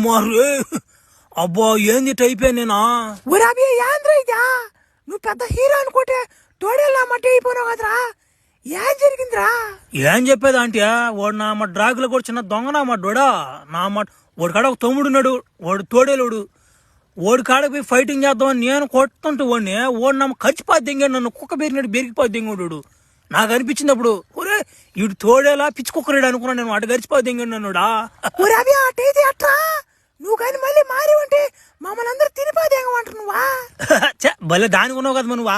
మరి అబ్బా ఏంది టైపే నేనా ఒరే అభి ఏంద్రా ఇదా నువ్వు పెద్ద హీరో అనుకుంటే తోడేలా మట్టి అయిపోయినావు కదరా ఏం జరిగిందిరా ఏం చెప్పేది ఆంటీ వాడు నా మా డ్రాగులో కూడా చిన్న దొంగనా మా డోడా నా మా వాడి కాడ ఒక తమ్ముడున్నాడు వాడు తోడేలోడు ఓడి కాడకు పోయి ఫైటింగ్ చేద్దామని నేను కొడుతుంటే వాడిని ఓడి నా ఖర్చుపోద్ది దింగాడు నన్ను కుక్క బెరిగినట్టు బెరిగిపోద్ది దింగాడు నాకు అనిపించింది అప్పుడు ఒరే ఇటు తోడేలా పిచ్చి కుక్కరేడు అనుకున్నాను నేను అటు గడిచిపోద్ది దింగాడు నన్నుడా ఒరే అభి అటైతే అట్రా నువ్వు కానీ మళ్ళీ మారేవంటే మమ్మల్ని అందరూ తినిపోదేమంటారు నువ్వా భలే దానికి ఉన్నావు కదా నువ్వా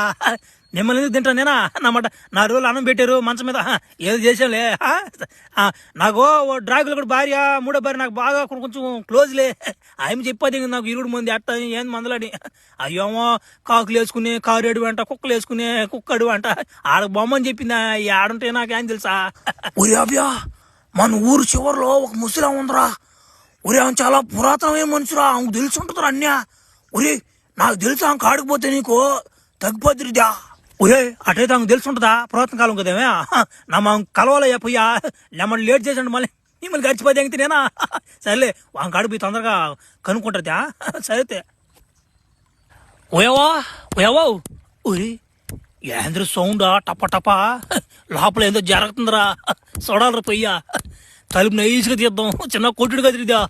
నిమ్మల్ని ఎందుకు తింటా నేనా నమాట నా రోజులు అన్నం పెట్టారు మంచం మీద ఏదో చేసాంలే నాకు డ్రాగులు కూడా భార్య మూడో భార్య నాకు బాగా కొంచెం క్లోజ్లే ఆయన చెప్పది నాకు ఇరుడు మంది అట్ట ఏంది మందులని అయ్యోమో కాకులు వేసుకుని కారేడు అంట కుక్కలు వేసుకునే కుక్కడు అంట ఆడ బొమ్మని చెప్పింది ఆడుంటే నాకేం తెలుసా ఒరే అవ్యా మన ఊరు చివరిలో ఒక ముసలా ఉందిరా ఒరే ఆమె చాలా పురాతనమైన మనుషురా ఆమెకు తెలిసి ఉంటుందిరా అన్యా ఒరే నాకు తెలుసు ఆమె కాడిపోతే నీకు తగ్గిపోద్దిరిదా ఒరే అటైతే ఆమెకు తెలిసి ఉంటుందా పురాతన కాలం కదేమే నా మా కలవాలయ్యా పోయా లెమన్ లేట్ చేసాడు మళ్ళీ మిమ్మల్ని గడిచిపోతే ఎంగితే నేనా సరేలే ఆమె కాడిపోయి తొందరగా కనుక్కుంటుందా సరైతే ఓయవా ఓయవా ఒరే ఏంద్ర సౌండా టప టప లోపల ఏందో జరుగుతుందిరా చూడాలరా పొయ్యా తలుపు నైస్గా తీద్దాం చిన్న కొట్టుడు కదిరిదా